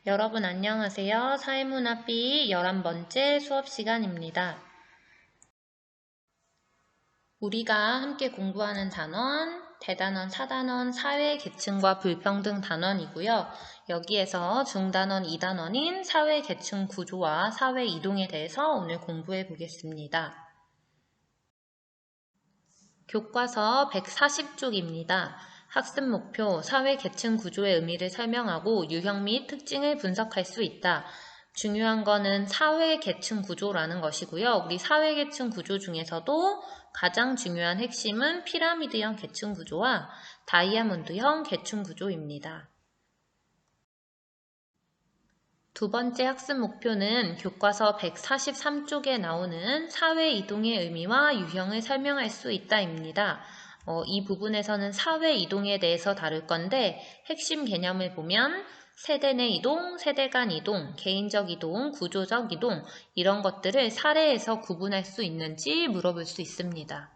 여러분 안녕하세요. 사회문화 B 11번째 수업 시간입니다. 우리가 함께 공부하는 단원, 대단원, 사단원, 사회, 계층과 불평등 단원이고요. 여기에서 중단원, 2단원인 사회, 계층 구조와 사회 이동에 대해서 오늘 공부해 보겠습니다. 교과서 140쪽입니다. 학습 목표, 사회 계층 구조의 의미를 설명하고 유형 및 특징을 분석할 수 있다. 중요한 거는 사회 계층 구조라는 것이고요. 우리 사회 계층 구조 중에서도 가장 중요한 핵심은 피라미드형 계층 구조와 다이아몬드형 계층 구조입니다. 두 번째 학습 목표는 교과서 143쪽에 나오는 사회 이동의 의미와 유형을 설명할 수 있다입니다. 이 부분에서는 사회 이동에 대해서 다룰 건데 핵심 개념을 보면 세대 내 이동, 세대 간 이동, 개인적 이동, 구조적 이동 이런 것들을 사례에서 구분할 수 있는지 물어볼 수 있습니다.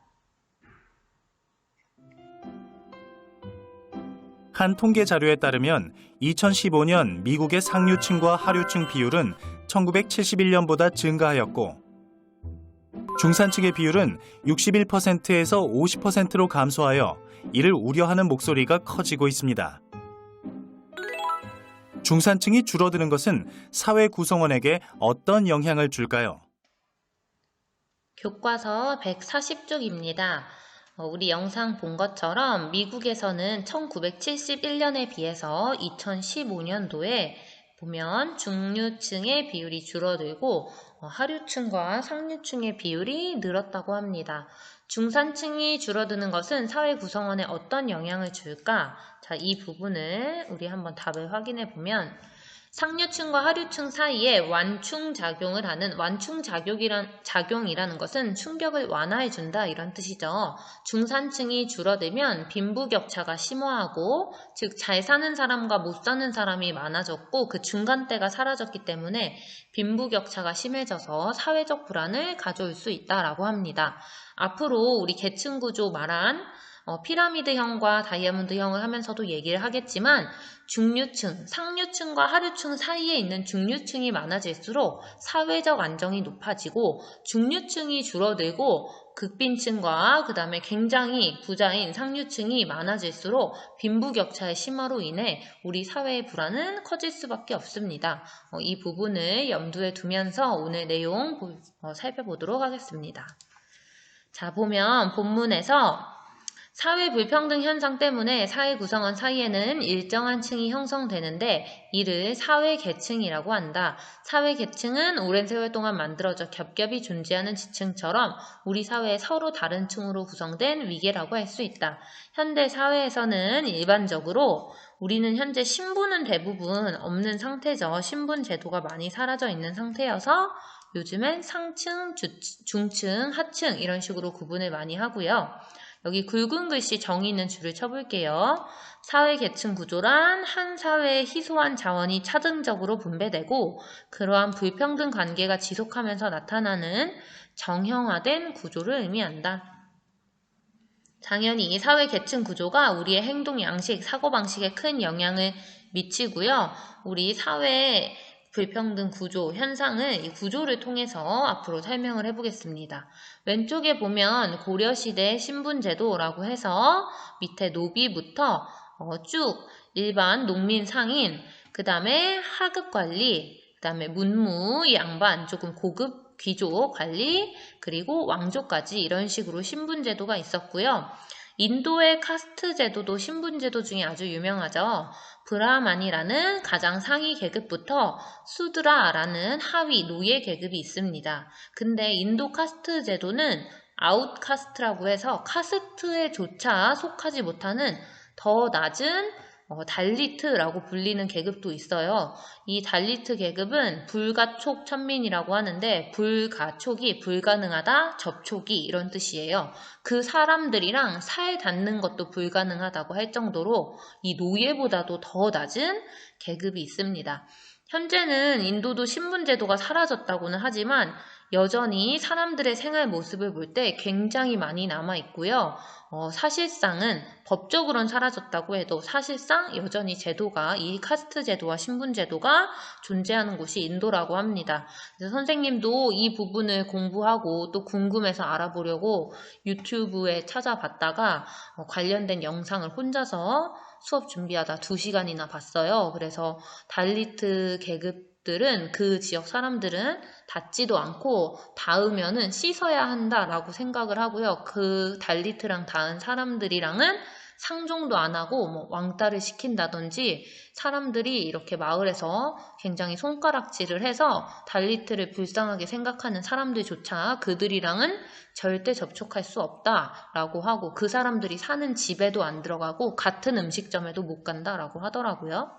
한 통계 자료에 따르면 2015년 미국의 상류층과 하류층 비율은 1971년보다 증가하였고 중산층의 비율은 61%에서 50%로 감소하여 이를 우려하는 목소리가 커지고 있습니다. 중산층이 줄어드는 것은 사회 구성원에게 어떤 영향을 줄까요? 교과서 140쪽입니다. 우리 영상 본 것처럼 미국에서는 1971년에 비해서 2015년도에 보면 중류층의 비율이 줄어들고 하류층과 상류층의 비율이 늘었다고 합니다. 중산층이 줄어드는 것은 사회 구성원에 어떤 영향을 줄까? 자, 이 부분을 우리 한번 답을 확인해 보면 상류층과 하류층 사이에 완충작용을 하는 완충작용이라는 것은 충격을 완화해준다 이런 뜻이죠. 중산층이 줄어들면 빈부격차가 심화하고 즉 잘 사는 사람과 못 사는 사람이 많아졌고 그 중간대가 사라졌기 때문에 빈부격차가 심해져서 사회적 불안을 가져올 수 있다라고 합니다. 앞으로 우리 계층구조 말한 피라미드형과 다이아몬드형을 하면서도 얘기를 하겠지만 중류층, 상류층과 하류층 사이에 있는 중류층이 많아질수록 사회적 안정이 높아지고 중류층이 줄어들고 극빈층과 그 다음에 굉장히 부자인 상류층이 많아질수록 빈부격차의 심화로 인해 우리 사회의 불안은 커질 수밖에 없습니다. 이 부분을 염두에 두면서 오늘 내용 살펴보도록 하겠습니다. 자, 보면 본문에서 사회 불평등 현상 때문에 사회 구성원 사이에는 일정한 층이 형성되는데 이를 사회 계층이라고 한다. 사회 계층은 오랜 세월 동안 만들어져 겹겹이 존재하는 지층처럼 우리 사회의 서로 다른 층으로 구성된 위계라고 할 수 있다. 현대 사회에서는 일반적으로 우리는 현재 신분은 대부분 없는 상태죠. 신분 제도가 많이 사라져 있는 상태여서 요즘엔 상층, 중층, 하층 이런 식으로 구분을 많이 하고요. 여기 굵은 글씨 정의 있는 줄을 쳐볼게요. 사회 계층 구조란 한 사회의 희소한 자원이 차등적으로 분배되고 그러한 불평등 관계가 지속하면서 나타나는 정형화된 구조를 의미한다. 당연히 사회 계층 구조가 우리의 행동 양식, 사고방식에 큰 영향을 미치고요. 우리 사회의 불평등 구조, 현상을 이 구조를 통해서 앞으로 설명을 해보겠습니다. 왼쪽에 보면 고려시대 신분제도라고 해서 밑에 노비부터 쭉 일반 농민 상인, 그 다음에 하급관리, 그 다음에 문무, 양반, 조금 고급 귀족 관리, 그리고 왕족까지 이런 식으로 신분제도가 있었고요. 인도의 카스트 제도도 신분제도 중에 아주 유명하죠. 브라만이라는 가장 상위 계급부터 수드라라는 하위 노예 계급이 있습니다. 근데 인도 카스트 제도는 아웃카스트라고 해서 카스트에 조차 속하지 못하는 더 낮은 달리트라고 불리는 계급도 있어요. 이 달리트 계급은 불가촉 천민이라고 하는데 불가촉이 불가능하다, 접촉이 이런 뜻이에요. 그 사람들이랑 살 닿는 것도 불가능하다고 할 정도로 이 노예보다도 더 낮은 계급이 있습니다. 현재는 인도도 신분제도가 사라졌다고는 하지만 여전히 사람들의 생활 모습을 볼 때 굉장히 많이 남아있고요. 사실상은 법적으로는 사라졌다고 해도 사실상 여전히 제도가 이 카스트 제도와 신분제도가 존재하는 곳이 인도라고 합니다. 그래서 선생님도 이 부분을 공부하고 또 궁금해서 알아보려고 유튜브에 찾아봤다가 관련된 영상을 혼자서 수업 준비하다 2시간이나 봤어요. 그래서 달리트 계급들은 그 지역 사람들은 닿지도 않고 닿으면은 씻어야 한다라고 생각을 하고요. 그 달리트랑 닿은 사람들이랑은 상종도 안 하고 뭐 왕따를 시킨다든지 사람들이 이렇게 마을에서 굉장히 손가락질을 해서 달리트를 불쌍하게 생각하는 사람들조차 그들이랑은 절대 접촉할 수 없다라고 하고 그 사람들이 사는 집에도 안 들어가고 같은 음식점에도 못 간다라고 하더라고요.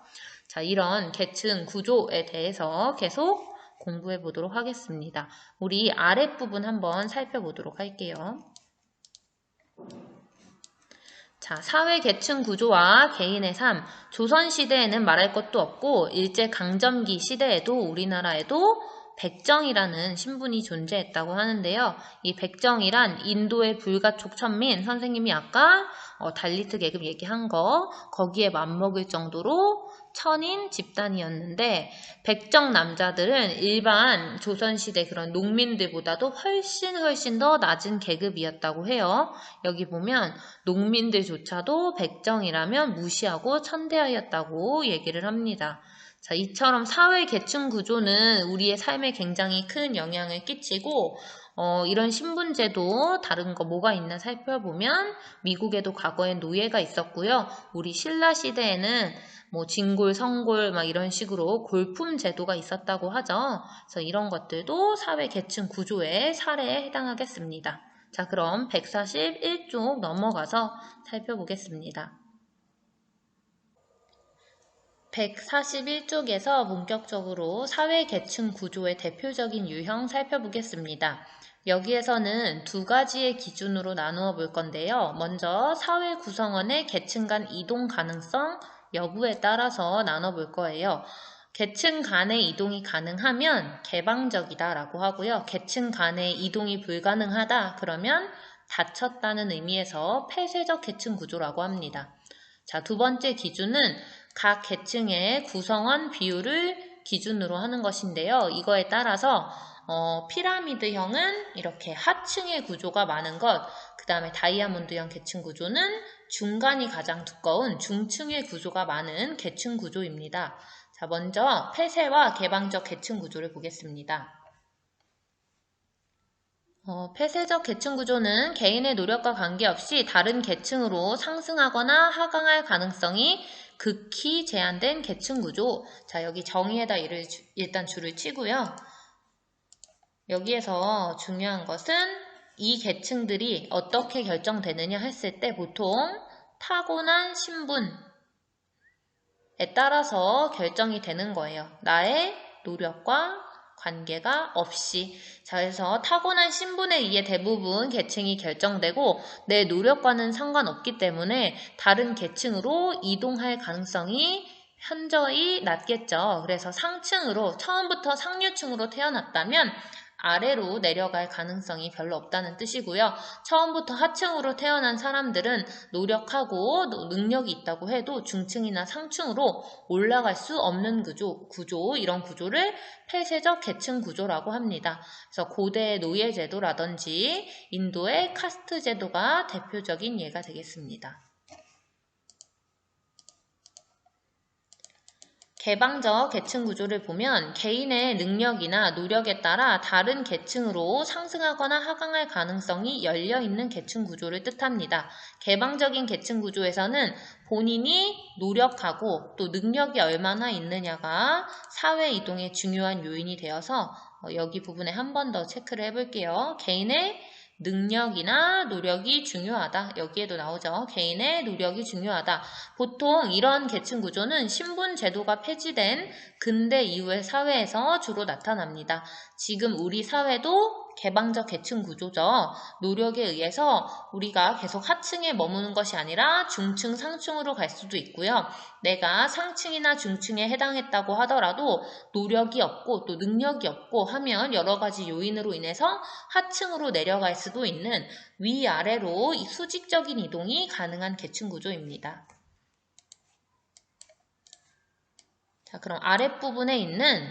자, 이런 계층 구조에 대해서 계속 공부해 보도록 하겠습니다. 우리 아랫부분 한번 살펴보도록 할게요. 자, 사회 계층 구조와 개인의 삶. 조선시대에는 말할 것도 없고 일제강점기 시대에도 우리나라에도 백정이라는 신분이 존재했다고 하는데요. 이 백정이란 인도의 불가촉 천민, 선생님이 아까 달리트 계급 얘기한 거 거기에 맞먹을 정도로 천인 집단이었는데 백정 남자들은 일반 조선시대 그런 농민들보다도 훨씬 더 낮은 계급이었다고 해요. 여기 보면 농민들조차도 백정이라면 무시하고 천대하였다고 얘기를 합니다. 자, 이처럼 사회 계층 구조는 우리의 삶에 굉장히 큰 영향을 끼치고 이런 신분제도 다른 거 뭐가 있나 살펴보면 미국에도 과거엔 노예가 있었고요. 우리 신라 시대에는 뭐 진골, 성골 막 이런 식으로 골품 제도가 있었다고 하죠. 그래서 이런 것들도 사회 계층 구조의 사례에 해당하겠습니다. 자, 그럼 141쪽 넘어가서 살펴보겠습니다. 141쪽에서 본격적으로 사회 계층 구조의 대표적인 유형 살펴보겠습니다. 여기에서는 2가지의 기준으로 나누어 볼 건데요. 먼저 사회 구성원의 계층 간 이동 가능성 여부에 따라서 나눠볼 거예요. 계층 간의 이동이 가능하면 개방적이다 라고 하고요. 계층 간의 이동이 불가능하다 그러면 닫혔다는 의미에서 폐쇄적 계층 구조라고 합니다. 자, 2번째 기준은 각 계층의 구성원 비율을 기준으로 하는 것인데요. 이거에 따라서 피라미드형은 이렇게 하층의 구조가 많은 것, 그 다음에 다이아몬드형 계층 구조는 중간이 가장 두꺼운 중층의 구조가 많은 계층 구조입니다. 자, 먼저 폐쇄와 개방적 계층 구조를 보겠습니다. 폐쇄적 계층 구조는 개인의 노력과 관계없이 다른 계층으로 상승하거나 하강할 가능성이 극히 제한된 계층 구조. 자, 여기 정의에다 일단 줄을 치고요. 여기에서 중요한 것은 이 계층들이 어떻게 결정되느냐 했을 때 보통 타고난 신분에 따라서 결정이 되는 거예요. 나의 노력과 관계가 없이. 자, 그래서 타고난 신분에 의해 대부분 계층이 결정되고 내 노력과는 상관없기 때문에 다른 계층으로 이동할 가능성이 현저히 낮겠죠. 그래서 상층으로 처음부터 상류층으로 태어났다면 아래로 내려갈 가능성이 별로 없다는 뜻이고요. 처음부터 하층으로 태어난 사람들은 노력하고 능력이 있다고 해도 중층이나 상층으로 올라갈 수 없는 구조, 이런 구조를 폐쇄적 계층 구조라고 합니다. 그래서 고대의 노예 제도라든지 인도의 카스트 제도가 대표적인 예가 되겠습니다. 개방적 계층 구조를 보면 개인의 능력이나 노력에 따라 다른 계층으로 상승하거나 하강할 가능성이 열려있는 계층 구조를 뜻합니다. 개방적인 계층 구조에서는 본인이 노력하고 또 능력이 얼마나 있느냐가 사회 이동의 중요한 요인이 되어서 여기 부분에 한 번 더 체크를 해볼게요. 개인의 능력이나 노력이 중요하다. 여기에도 나오죠. 개인의 노력이 중요하다. 보통 이런 계층 구조는 신분 제도가 폐지된 근대 이후의 사회에서 주로 나타납니다. 지금 우리 사회도 개방적 계층 구조죠. 노력에 의해서 우리가 계속 하층에 머무는 것이 아니라 중층, 상층으로 갈 수도 있고요. 내가 상층이나 중층에 해당했다고 하더라도 노력이 없고 또 능력이 없고 하면 여러 가지 요인으로 인해서 하층으로 내려갈 수도 있는 위아래로 이 수직적인 이동이 가능한 계층 구조입니다. 자, 그럼 아랫부분에 있는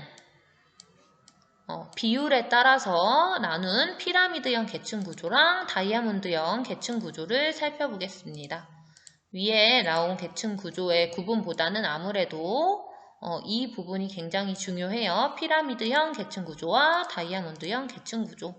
비율에 따라서 나눈 피라미드형 계층 구조랑 다이아몬드형 계층 구조를 살펴보겠습니다. 위에 나온 계층 구조의 구분보다는 아무래도 이 부분이 굉장히 중요해요. 피라미드형 계층 구조와 다이아몬드형 계층 구조.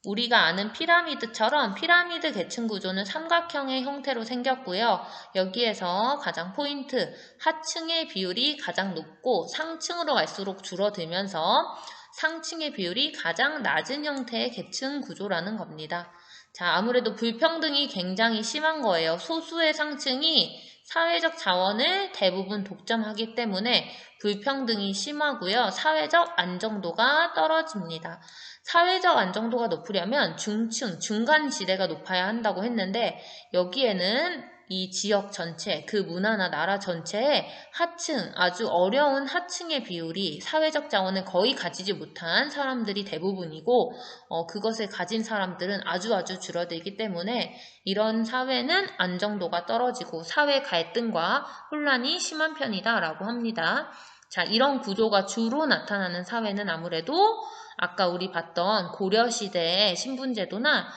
우리가 아는 피라미드처럼 피라미드 계층 구조는 삼각형의 형태로 생겼고요. 여기에서 가장 포인트, 하층의 비율이 가장 높고 상층으로 갈수록 줄어들면서 상층의 비율이 가장 낮은 형태의 계층 구조라는 겁니다. 자, 아무래도 불평등이 굉장히 심한 거예요. 소수의 상층이 사회적 자원을 대부분 독점하기 때문에 불평등이 심하고요. 사회적 안정도가 떨어집니다. 사회적 안정도가 높으려면 중층, 중간 지대가 높아야 한다고 했는데 여기에는 이 지역 전체, 그 문화나 나라 전체에 하층, 아주 어려운 하층의 비율이 사회적 자원을 거의 가지지 못한 사람들이 대부분이고 그것을 가진 사람들은 아주 줄어들기 때문에 이런 사회는 안정도가 떨어지고 사회 갈등과 혼란이 심한 편이다라고 합니다. 자, 이런 구조가 주로 나타나는 사회는 아무래도 아까 우리 봤던 고려시대의 신분제도나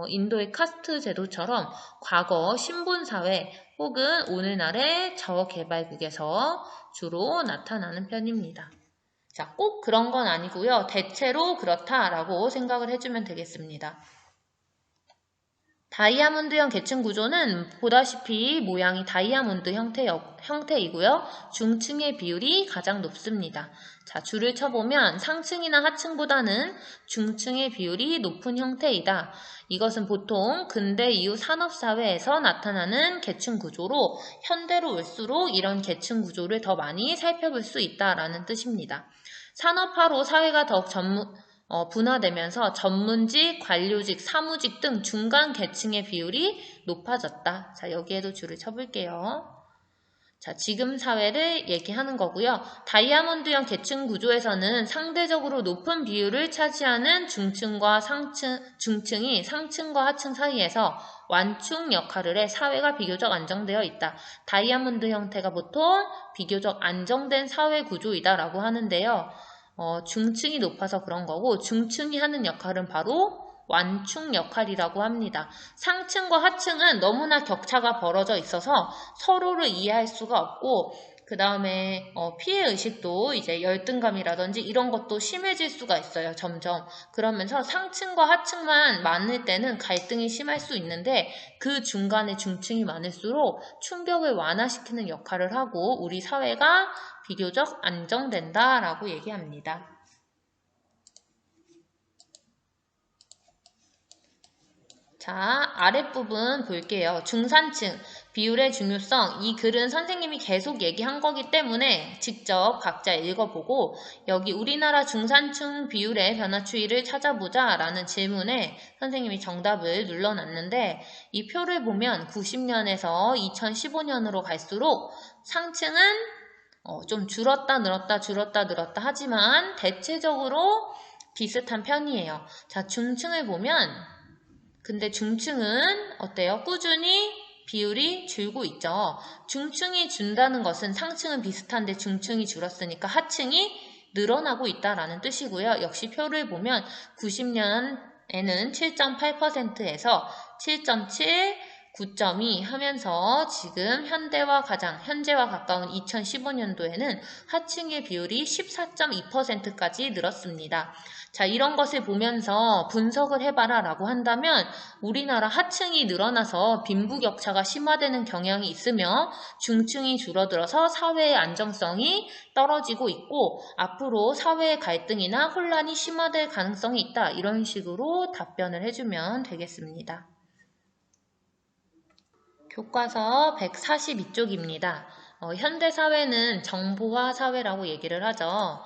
인도의 카스트 제도처럼 과거 신분사회 혹은 오늘날의 저개발국에서 주로 나타나는 편입니다. 자, 꼭 그런 건 아니고요. 대체로 그렇다라고 생각을 해주면 되겠습니다. 다이아몬드형 계층 구조는 보다시피 모양이 다이아몬드 형태이고요. 중층의 비율이 가장 높습니다. 자, 줄을 쳐보면 상층이나 하층보다는 중층의 비율이 높은 형태이다. 이것은 보통 근대 이후 산업사회에서 나타나는 계층 구조로 현대로 올수록 이런 계층 구조를 더 많이 살펴볼 수 있다라는 뜻입니다. 산업화로 사회가 더욱 분화되면서 전문직, 관료직, 사무직 등 중간 계층의 비율이 높아졌다. 자, 여기에도 줄을 쳐볼게요. 자, 지금 사회를 얘기하는 거고요. 다이아몬드형 계층 구조에서는 상대적으로 높은 비율을 차지하는 중층이 상층과 하층 사이에서 완충 역할을 해 사회가 비교적 안정되어 있다. 다이아몬드 형태가 보통 비교적 안정된 사회 구조이다라고 하는데요. 중층이 높아서 그런 거고 중층이 하는 역할은 바로 완충 역할이라고 합니다. 상층과 하층은 너무나 격차가 벌어져 있어서 서로를 이해할 수가 없고 그 다음에 피해의식도 이제 열등감이라든지 이런 것도 심해질 수가 있어요. 점점. 그러면서 상층과 하층만 많을 때는 갈등이 심할 수 있는데 그 중간에 중층이 많을수록 충격을 완화시키는 역할을 하고 우리 사회가 비교적 안정된다라고 얘기합니다. 자, 아랫부분 볼게요. 중산층, 비율의 중요성. 이 글은 선생님이 계속 얘기한 거기 때문에 직접 각자 읽어보고 여기 우리나라 중산층 비율의 변화 추이를 찾아보자 라는 질문에 선생님이 정답을 눌러놨는데 이 표를 보면 90년에서 2015년으로 갈수록 상층은 좀 줄었다 늘었다 하지만 대체적으로 비슷한 편이에요. 자, 중층을 보면 근데 중층은 어때요? 꾸준히 비율이 줄고 있죠. 중층이 준다는 것은 상층은 비슷한데 중층이 줄었으니까 하층이 늘어나고 있다라는 뜻이고요. 역시 표를 보면 90년에는 7.8%에서 7.7, 9.2 하면서 지금 현재와 가까운 2015년도에는 하층의 비율이 14.2%까지 늘었습니다. 자, 이런 것을 보면서 분석을 해봐라 라고 한다면 우리나라 하층이 늘어나서 빈부격차가 심화되는 경향이 있으며 중층이 줄어들어서 사회의 안정성이 떨어지고 있고 앞으로 사회의 갈등이나 혼란이 심화될 가능성이 있다. 이런 식으로 답변을 해주면 되겠습니다. 교과서 142쪽입니다. 현대사회는 정보화 사회라고 얘기를 하죠.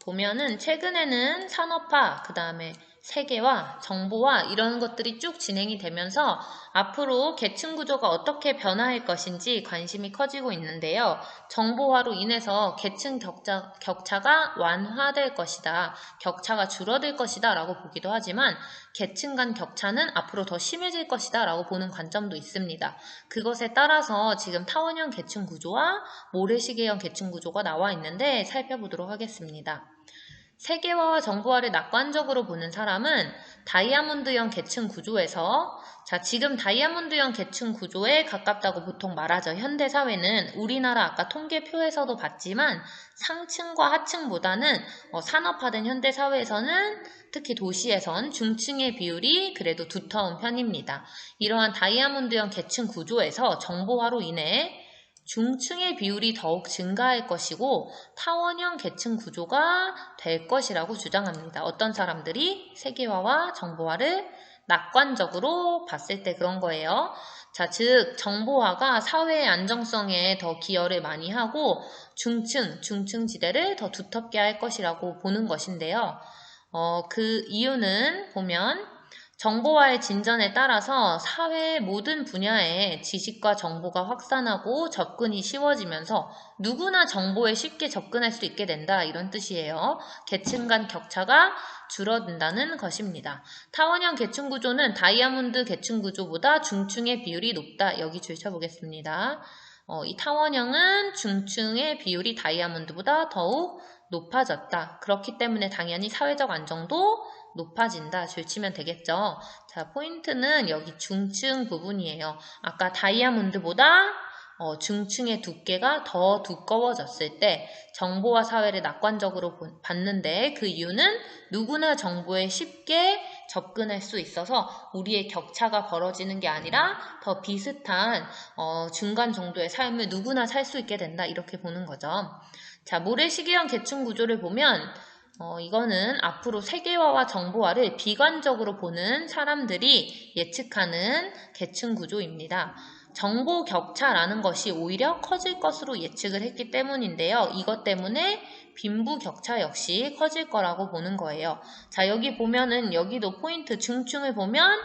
보면은 최근에는 산업화, 그 다음에 세계화, 정보화 이런 것들이 쭉 진행이 되면서 앞으로 계층 구조가 어떻게 변화할 것인지 관심이 커지고 있는데요. 정보화로 인해서 계층 격차가 완화될 것이다. 격차가 줄어들 것이다 라고 보기도 하지만 계층 간 격차는 앞으로 더 심해질 것이다 라고 보는 관점도 있습니다. 그것에 따라서 지금 타원형 계층 구조와 모래시계형 계층 구조가 나와 있는데 살펴보도록 하겠습니다. 세계화와 정보화를 낙관적으로 보는 사람은 다이아몬드형 계층 구조에서 지금 다이아몬드형 계층 구조에 가깝다고 보통 말하죠. 현대 사회는 우리나라 아까 통계표에서도 봤지만 상층과 하층보다는 산업화된 현대 사회에서는 특히 도시에선 중층의 비율이 그래도 두터운 편입니다. 이러한 다이아몬드형 계층 구조에서 정보화로 인해 중층의 비율이 더욱 증가할 것이고 타원형 계층 구조가 될 것이라고 주장합니다. 어떤 사람들이 세계화와 정보화를 낙관적으로 봤을 때 그런 거예요. 즉 정보화가 사회의 안정성에 더 기여를 많이 하고 중층 지대를 더 두텁게 할 것이라고 보는 것인데요. 그 이유는 보면 정보화의 진전에 따라서 사회의 모든 분야에 지식과 정보가 확산하고 접근이 쉬워지면서 누구나 정보에 쉽게 접근할 수 있게 된다 이런 뜻이에요. 계층 간 격차가 줄어든다는 것입니다. 타원형 계층 구조는 다이아몬드 계층 구조보다 중층의 비율이 높다. 여기 줄쳐보겠습니다. 이 타원형은 중층의 비율이 다이아몬드보다 더욱 높아졌다. 그렇기 때문에 당연히 사회적 안정도 높아진다. 줄치면 되겠죠. 포인트는 여기 중층 부분이에요. 아까 다이아몬드보다 중층의 두께가 더 두꺼워졌을 때 정보화 사회를 낙관적으로 봤는데 그 이유는 누구나 정보에 쉽게 접근할 수 있어서 우리의 격차가 벌어지는 게 아니라 더 비슷한 중간 정도의 삶을 누구나 살 수 있게 된다. 이렇게 보는 거죠. 모래시계형 계층 구조를 보면 이거는 앞으로 세계화와 정보화를 비관적으로 보는 사람들이 예측하는 계층 구조입니다. 정보 격차라는 것이 오히려 커질 것으로 예측을 했기 때문인데요. 이것 때문에 빈부 격차 역시 커질 거라고 보는 거예요. 여기 보면은 여기도 포인트 중층을 보면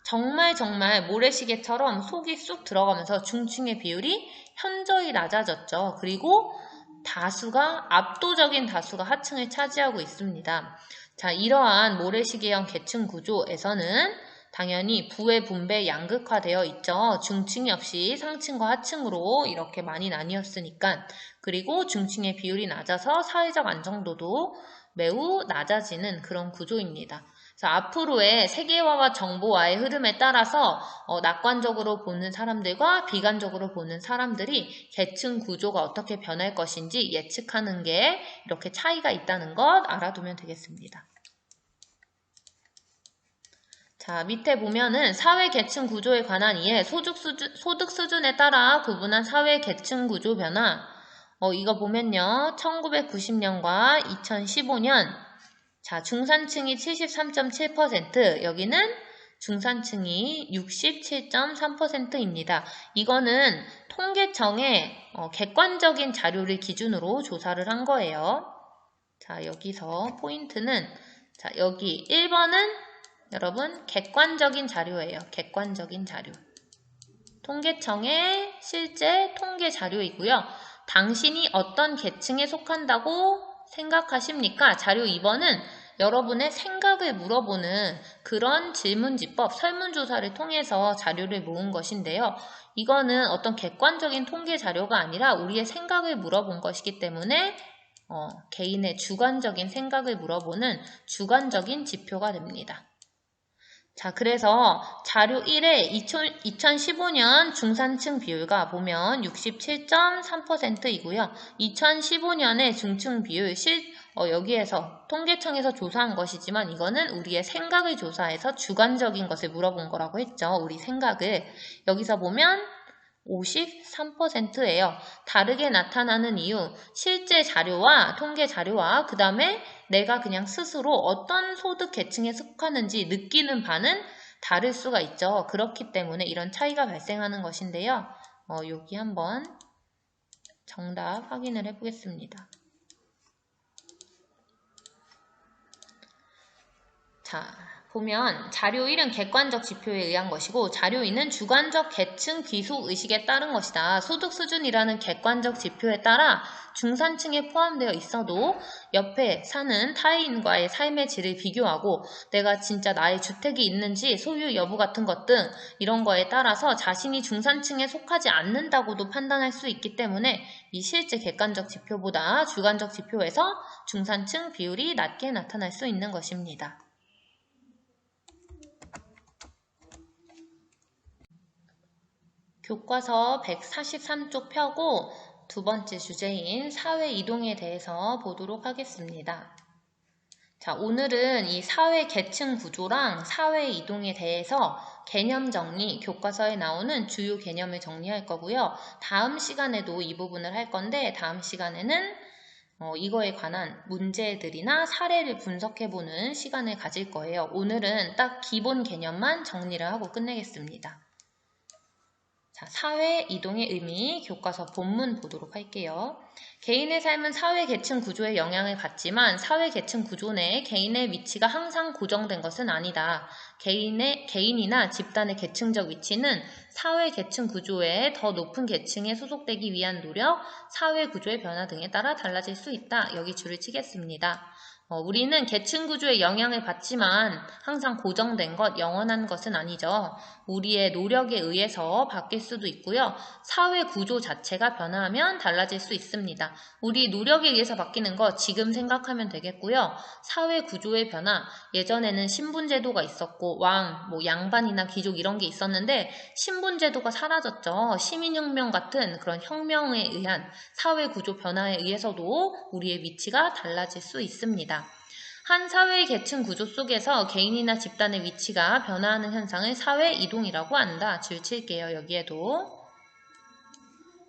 정말 모래시계처럼 속이 쑥 들어가면서 중층의 비율이 현저히 낮아졌죠. 그리고 압도적인 다수가 하층을 차지하고 있습니다. 이러한 모래시계형 계층 구조에서는 당연히 부의 분배 양극화되어 있죠. 중층이 없이 상층과 하층으로 이렇게 많이 나뉘었으니까. 그리고 중층의 비율이 낮아서 사회적 안정도도 매우 낮아지는 그런 구조입니다. 앞으로의 세계화와 정보화의 흐름에 따라서 낙관적으로 보는 사람들과 비관적으로 보는 사람들이 계층 구조가 어떻게 변할 것인지 예측하는 게 이렇게 차이가 있다는 것 알아두면 되겠습니다. 밑에 보면은 사회 계층 구조에 관한 이해, 소득 수준에 따라 구분한 사회 계층 구조 변화. 이거 보면요. 1990년과 2015년 중산층이 73.7%, 여기는 중산층이 67.3%입니다. 이거는 통계청의 객관적인 자료를 기준으로 조사를 한 거예요. 여기서 포인트는 여기 1번은 여러분 객관적인 자료예요. 객관적인 자료. 통계청의 실제 통계 자료이고요. 당신이 어떤 계층에 속한다고 생각하십니까? 자료 2번은 여러분의 생각을 물어보는 그런 질문지법, 설문조사를 통해서 자료를 모은 것인데요. 이거는 어떤 객관적인 통계 자료가 아니라 우리의 생각을 물어본 것이기 때문에 개인의 주관적인 생각을 물어보는 주관적인 지표가 됩니다. 그래서 자료 1에 2015년 중산층 비율과 보면 67.3%이고요. 2015년의 중층 비율, 여기에서 통계청에서 조사한 것이지만 이거는 우리의 생각을 조사해서 주관적인 것을 물어본 거라고 했죠. 우리 생각을. 여기서 보면 53%예요. 다르게 나타나는 이유, 실제 자료와 통계 자료와 그 다음에 내가 그냥 스스로 어떤 소득 계층에 속하는지 느끼는 바는 다를 수가 있죠. 그렇기 때문에 이런 차이가 발생하는 것인데요. 여기 한번 정답 확인을 해보겠습니다. 자, 보면 자료 1은 객관적 지표에 의한 것이고 자료 2는 주관적 계층 귀속 의식에 따른 것이다. 소득 수준이라는 객관적 지표에 따라 중산층에 포함되어 있어도 옆에 사는 타인과의 삶의 질을 비교하고 내가 진짜 나의 주택이 있는지 소유 여부 같은 것 등 이런 거에 따라서 자신이 중산층에 속하지 않는다고도 판단할 수 있기 때문에 이 실제 객관적 지표보다 주관적 지표에서 중산층 비율이 낮게 나타날 수 있는 것입니다. 교과서 143쪽 펴고 두 번째 주제인 사회 이동에 대해서 보도록 하겠습니다. 자, 오늘은 이 사회 계층 구조랑 사회 이동에 대해서 개념 정리, 교과서에 나오는 주요 개념을 정리할 거고요. 다음 시간에도 이 부분을 할 건데 다음 시간에는 이거에 관한 문제들이나 사례를 분석해보는 시간을 가질 거예요. 오늘은 딱 기본 개념만 정리를 하고 끝내겠습니다. 자, 사회 이동의 의미, 교과서 본문 보도록 할게요. 개인의 삶은 사회 계층 구조의 영향을 받지만 사회 계층 구조 내에 개인의 위치가 항상 고정된 것은 아니다. 개인이나 집단의 계층적 위치는 사회 계층 구조의 더 높은 계층에 소속되기 위한 노력, 사회 구조의 변화 등에 따라 달라질 수 있다. 여기 줄을 치겠습니다. 우리는 계층 구조의 영향을 받지만 항상 고정된 것, 영원한 것은 아니죠. 우리의 노력에 의해서 바뀔 수도 있고요. 사회 구조 자체가 변화하면 달라질 수 있습니다. 우리 노력에 의해서 바뀌는 거 지금 생각하면 되겠고요. 사회 구조의 변화, 예전에는 신분제도가 있었고 왕, 양반이나 귀족 이런 게 있었는데 신분제도가 사라졌죠. 시민혁명 같은 그런 혁명에 의한 사회 구조 변화에 의해서도 우리의 위치가 달라질 수 있습니다. 한 사회의 계층 구조 속에서 개인이나 집단의 위치가 변화하는 현상을 사회 이동이라고 한다. 줄 칠게요. 여기에도.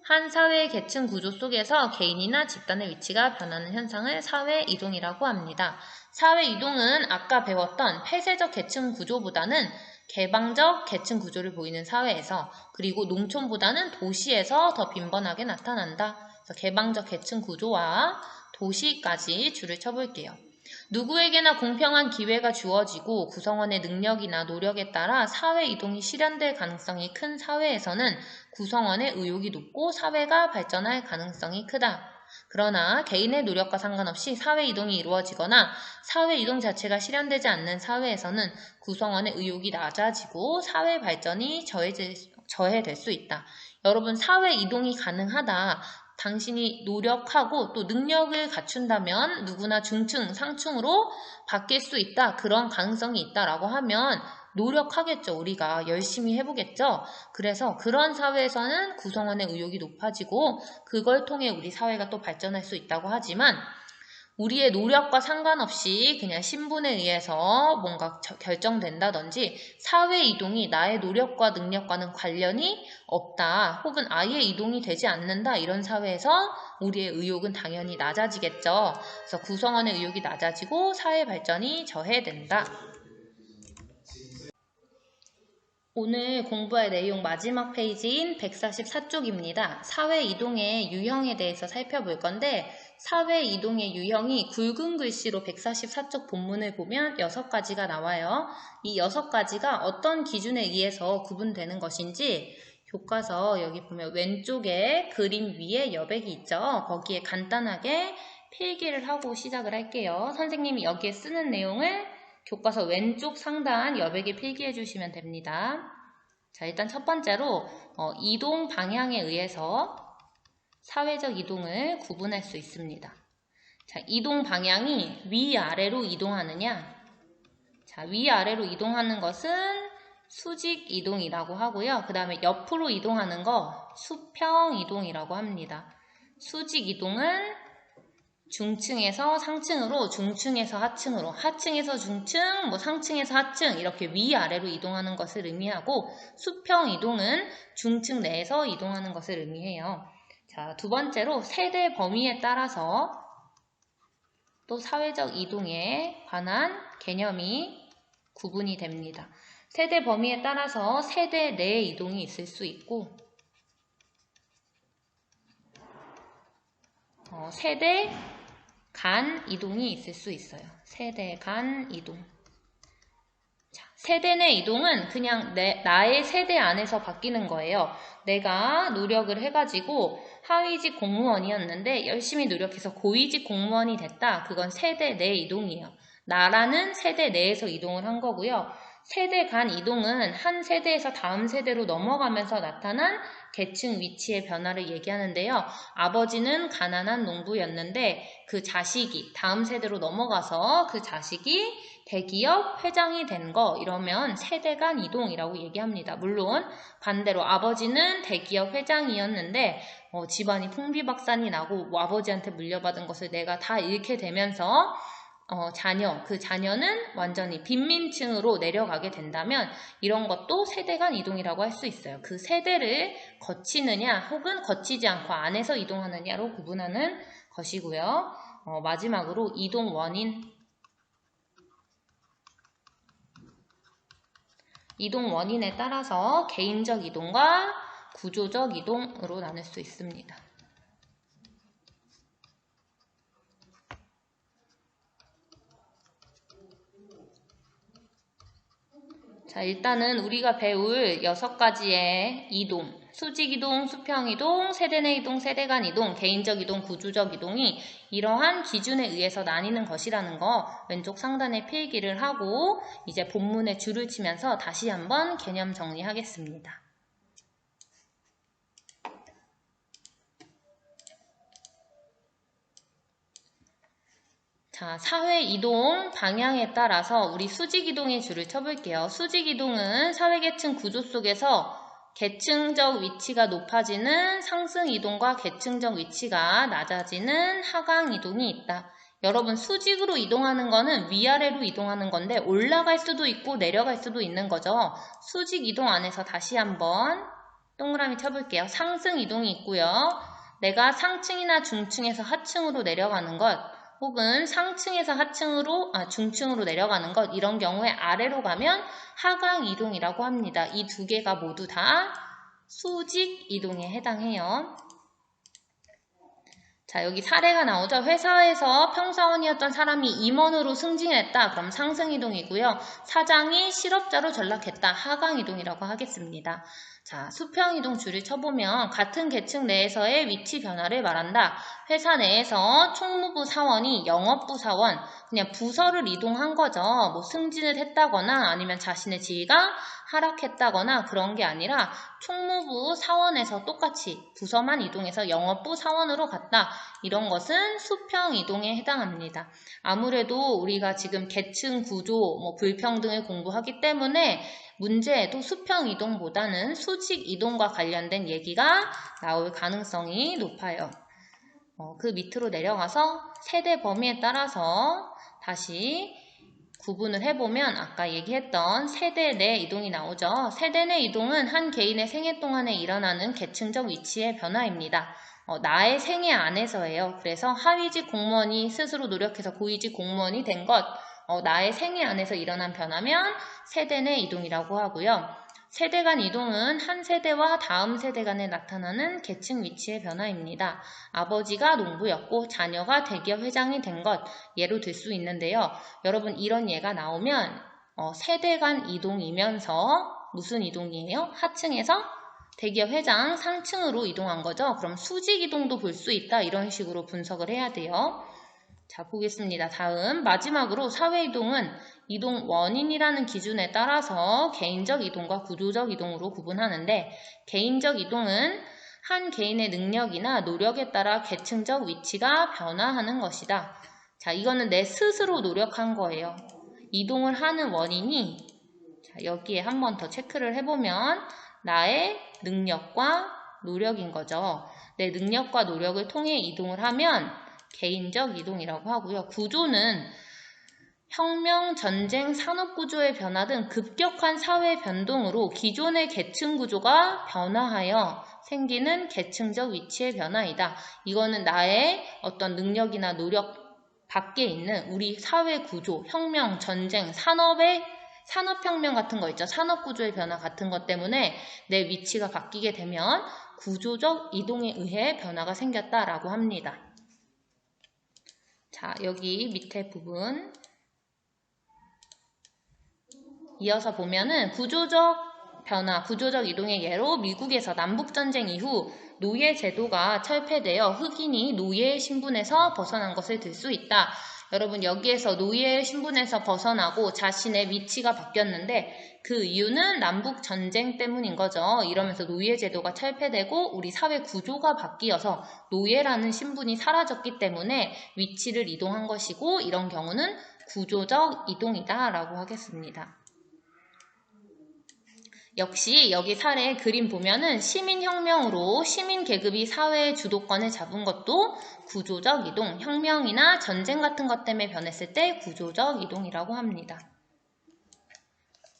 한 사회의 계층 구조 속에서 개인이나 집단의 위치가 변하는 현상을 사회 이동이라고 합니다. 사회 이동은 아까 배웠던 폐쇄적 계층 구조보다는 개방적 계층 구조를 보이는 사회에서 그리고 농촌보다는 도시에서 더 빈번하게 나타난다. 그래서 개방적 계층 구조와 도시까지 줄을 쳐볼게요. 누구에게나 공평한 기회가 주어지고 구성원의 능력이나 노력에 따라 사회 이동이 실현될 가능성이 큰 사회에서는 구성원의 의욕이 높고 사회가 발전할 가능성이 크다. 그러나 개인의 노력과 상관없이 사회 이동이 이루어지거나 사회 이동 자체가 실현되지 않는 사회에서는 구성원의 의욕이 낮아지고 사회 발전이 저해될 수 있다. 여러분, 사회 이동이 가능하다. 당신이 노력하고 또 능력을 갖춘다면 누구나 중층, 상층으로 바뀔 수 있다. 그런 가능성이 있다라고 하면 노력하겠죠. 우리가 열심히 해보겠죠. 그래서 그런 사회에서는 구성원의 의욕이 높아지고 그걸 통해 우리 사회가 또 발전할 수 있다고 하지만 우리의 노력과 상관없이 그냥 신분에 의해서 뭔가 결정된다든지 사회 이동이 나의 노력과 능력과는 관련이 없다 혹은 아예 이동이 되지 않는다 이런 사회에서 우리의 의욕은 당연히 낮아지겠죠. 그래서 구성원의 의욕이 낮아지고 사회 발전이 저해된다. 오늘 공부할 내용 마지막 페이지인 144쪽입니다. 사회 이동의 유형에 대해서 살펴볼 건데 사회 이동의 유형이 굵은 글씨로 144쪽 본문을 보면 6가지가 나와요. 이 6가지가 어떤 기준에 의해서 구분되는 것인지 교과서 여기 보면 왼쪽에 그림 위에 여백이 있죠. 거기에 간단하게 필기를 하고 시작을 할게요. 선생님이 여기에 쓰는 내용을 교과서 왼쪽 상단 여백에 필기해 주시면 됩니다. 자, 일단 첫 번째로 이동 방향에 의해서 사회적 이동을 구분할 수 있습니다. 자, 이동 방향이 위아래로 이동하느냐? 자, 위아래로 이동하는 것은 수직 이동이라고 하고요. 그 다음에 옆으로 이동하는 거 수평 이동이라고 합니다. 수직 이동은 중층에서 상층으로, 중층에서 하층으로, 하층에서 중층, 상층에서 하층 이렇게 위아래로 이동하는 것을 의미하고 수평 이동은 중층 내에서 이동하는 것을 의미해요. 자, 두 번째로 세대 범위에 따라서 또 사회적 이동에 관한 개념이 구분이 됩니다. 세대 범위에 따라서 세대 내 이동이 있을 수 있고 세대 간 이동이 있을 수 있어요. 세대 간 이동. 세대 내 이동은 그냥 나의 세대 안에서 바뀌는 거예요. 내가 노력을 해가지고 하위직 공무원이었는데 열심히 노력해서 고위직 공무원이 됐다. 그건 세대 내 이동이에요. 나라는 세대 내에서 이동을 한 거고요. 세대 간 이동은 한 세대에서 다음 세대로 넘어가면서 나타난 계층 위치의 변화를 얘기하는데요. 아버지는 가난한 농부였는데 그 자식이 다음 세대로 넘어가서 그 자식이 대기업 회장이 된 거, 이러면 세대 간 이동이라고 얘기합니다. 물론 반대로 아버지는 대기업 회장이었는데 집안이 풍비박산이 나고 아버지한테 물려받은 것을 내가 다 잃게 되면서 그 자녀는 완전히 빈민층으로 내려가게 된다면 이런 것도 세대 간 이동이라고 할 수 있어요. 그 세대를 거치느냐 혹은 거치지 않고 안에서 이동하느냐로 구분하는 것이고요. 마지막으로 이동 원인에 따라서 개인적 이동과 구조적 이동으로 나눌 수 있습니다. 자, 일단은 우리가 배울 6가지의 이동, 수직 이동, 수평 이동, 세대 내 이동, 세대 간 이동, 개인적 이동, 구조적 이동이 이러한 기준에 의해서 나뉘는 것이라는 거 왼쪽 상단에 필기를 하고 이제 본문에 줄을 치면서 다시 한번 개념 정리하겠습니다. 자, 사회 이동 방향에 따라서 우리 수직 이동의 줄을 쳐볼게요. 수직 이동은 사회계층 구조 속에서 계층적 위치가 높아지는 상승 이동과 계층적 위치가 낮아지는 하강 이동이 있다. 여러분, 수직으로 이동하는 거는 위아래로 이동하는 건데 올라갈 수도 있고 내려갈 수도 있는 거죠. 수직 이동 안에서 다시 한번 동그라미 쳐볼게요. 상승 이동이 있고요. 내가 상층이나 중층에서 하층으로 내려가는 것, 혹은 상층에서 중층으로 내려가는 것, 이런 경우에 아래로 가면 하강 이동이라고 합니다. 이 두 개가 모두 다 수직 이동에 해당해요. 자, 여기 사례가 나오죠. 회사에서 평사원이었던 사람이 임원으로 승진했다. 그럼 상승 이동이고요. 사장이 실업자로 전락했다. 하강 이동이라고 하겠습니다. 자, 수평 이동 줄을 쳐보면 같은 계층 내에서의 위치 변화를 말한다. 회사 내에서 총무부 사원이 영업부 사원, 그냥 부서를 이동한 거죠. 뭐 승진을 했다거나 아니면 자신의 지위가 하락했다거나 그런 게 아니라 총무부 사원에서 똑같이 부서만 이동해서 영업부 사원으로 갔다. 이런 것은 수평 이동에 해당합니다. 아무래도 우리가 지금 계층 구조, 불평등을 공부하기 때문에 문제에도 수평 이동보다는 수직 이동과 관련된 얘기가 나올 가능성이 높아요. 그 밑으로 내려가서 세대 범위에 따라서 다시 구분을 해보면 아까 얘기했던 세대 내 이동이 나오죠. 세대 내 이동은 한 개인의 생애 동안에 일어나는 계층적 위치의 변화입니다. 나의 생애 안에서예요. 그래서 하위직 공무원이 스스로 노력해서 고위직 공무원이 된 것, 나의 생애 안에서 일어난 변화면 세대 내 이동이라고 하고요. 세대 간 이동은 한 세대와 다음 세대 간에 나타나는 계층 위치의 변화입니다. 아버지가 농부였고 자녀가 대기업 회장이 된 것 예로 들 수 있는데요. 여러분, 이런 예가 나오면 세대 간 이동이면서 무슨 이동이에요? 하층에서 대기업 회장 상층으로 이동한 거죠. 그럼 수직 이동도 볼 수 있다. 이런 식으로 분석을 해야 돼요. 자, 보겠습니다. 다음 마지막으로 사회 이동은 이동 원인이라는 기준에 따라서 개인적 이동과 구조적 이동으로 구분하는데, 개인적 이동은 한 개인의 능력이나 노력에 따라 계층적 위치가 변화하는 것이다. 자, 이거는 내 스스로 노력한 거예요. 이동을 하는 원인이, 자, 여기에 한 번 더 체크를 해보면 나의 능력과 노력인 거죠. 내 능력과 노력을 통해 이동을 하면 개인적 이동이라고 하고요. 구조는 혁명, 전쟁, 산업구조의 변화 등 급격한 사회 변동으로 기존의 계층 구조가 변화하여 생기는 계층적 위치의 변화이다. 이거는 나의 어떤 능력이나 노력 밖에 있는 우리 사회 구조, 혁명, 전쟁, 산업혁명 같은 거 있죠. 산업구조의 변화 같은 것 때문에 내 위치가 바뀌게 되면 구조적 이동에 의해 변화가 생겼다라고 합니다. 자, 여기 밑에 부분 이어서 보면은 구조적 변화, 구조적 이동의 예로 미국에서 남북전쟁 이후 노예 제도가 철폐되어 흑인이 노예 신분에서 벗어난 것을 들 수 있다. 여러분 여기에서 노예 신분에서 벗어나고 자신의 위치가 바뀌었는데 그 이유는 남북 전쟁 때문인 거죠. 이러면서 노예 제도가 철폐되고 우리 사회 구조가 바뀌어서 노예라는 신분이 사라졌기 때문에 위치를 이동한 것이고 이런 경우는 구조적 이동이다 라고 하겠습니다. 역시 여기 사례 그림 보면은 시민혁명으로 시민 계급이 사회의 주도권을 잡은 것도 구조적 이동, 혁명이나 전쟁 같은 것 때문에 변했을 때 구조적 이동이라고 합니다.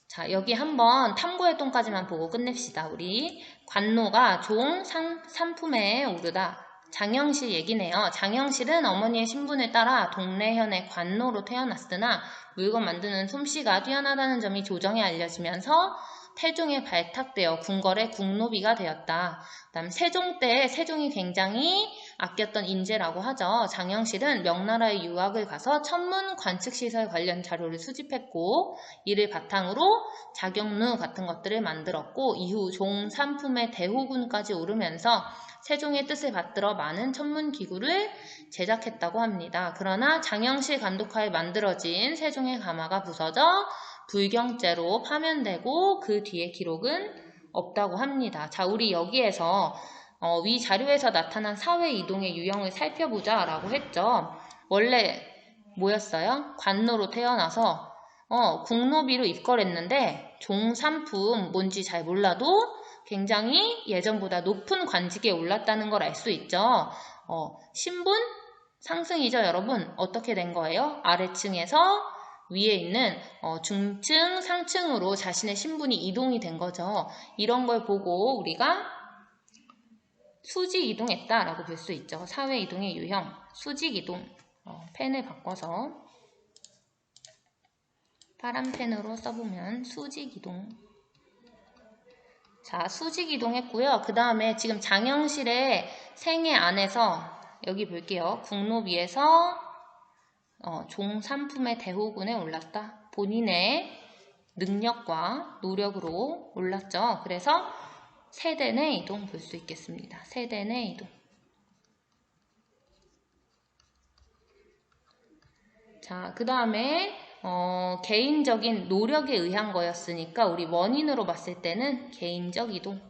자, 여기 한번 탐구활동까지만 보고 끝냅시다. 우리 관노가 종 산품에 오르다. 장영실 얘기네요. 장영실은 어머니의 신분을 따라 동래현의 관노로 태어났으나 물건 만드는 솜씨가 뛰어나다는 점이 조정에 알려지면서 태종에 발탁되어 궁궐의 국노비가 되었다. 그다음 세종 때 세종이 굉장히 아꼈던 인재라고 하죠. 장영실은 명나라에 유학을 가서 천문 관측시설 관련 자료를 수집했고 이를 바탕으로 자경루 같은 것들을 만들었고 이후 종 삼품의 대호군까지 오르면서 세종의 뜻을 받들어 많은 천문기구를 제작했다고 합니다. 그러나 장영실 감독하에 만들어진 세종의 가마가 부서져 불경죄로 파면되고 그 뒤에 기록은 없다고 합니다. 자, 우리 여기에서 위 자료에서 나타난 사회 이동의 유형을 살펴보자 라고 했죠. 원래 뭐였어요? 관노로 태어나서 국노비로 입건했는데 종삼품 뭔지 잘 몰라도 굉장히 예전보다 높은 관직에 올랐다는 걸 알 수 있죠. 신분 상승이죠, 여러분. 어떻게 된 거예요? 아래층에서 위에 있는 중층, 상층으로 자신의 신분이 이동이 된 거죠. 이런 걸 보고 우리가 수직 이동했다라고 볼 수 있죠. 사회 이동의 유형, 수직 이동. 펜을 바꿔서 파란 펜으로 써보면 수직 이동. 자, 수직 이동했고요. 그 다음에 지금 장영실의 생애 안에서 여기 볼게요. 국노비에서 종삼품의 대호군에 올랐다. 본인의 능력과 노력으로 올랐죠. 그래서 세대 내 이동 볼 수 있겠습니다. 세대 내 이동. 자, 그 다음에 개인적인 노력에 의한 거였으니까 우리 원인으로 봤을 때는 개인적 이동.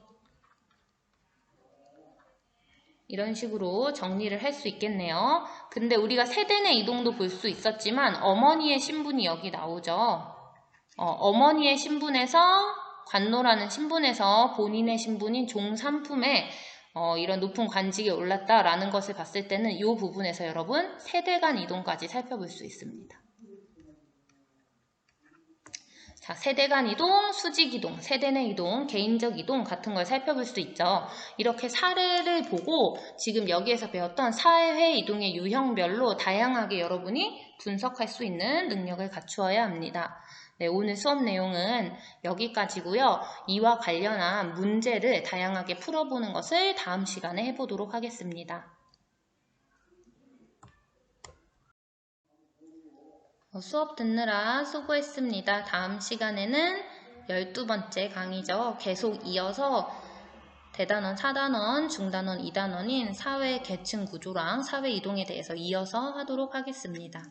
이런 식으로 정리를 할 수 있겠네요. 근데 우리가 세대 내 이동도 볼 수 있었지만 어머니의 신분이 여기 나오죠. 어머니의 신분에서 관노라는 신분에서 본인의 신분인 종삼품에 이런 높은 관직에 올랐다라는 것을 봤을 때는 이 부분에서 여러분 세대 간 이동까지 살펴볼 수 있습니다. 자, 세대 간 이동, 수직 이동, 세대 내 이동, 개인적 이동 같은 걸 살펴볼 수 있죠. 이렇게 사례를 보고 지금 여기에서 배웠던 사회 이동의 유형별로 다양하게 여러분이 분석할 수 있는 능력을 갖추어야 합니다. 네, 오늘 수업 내용은 여기까지고요. 이와 관련한 문제를 다양하게 풀어보는 것을 다음 시간에 해보도록 하겠습니다. 수업 듣느라 수고했습니다. 다음 시간에는 12번째 강의죠. 계속 이어서 대단원, 4단원, 중단원, 2단원인 사회 계층 구조랑 사회 이동에 대해서 이어서 하도록 하겠습니다.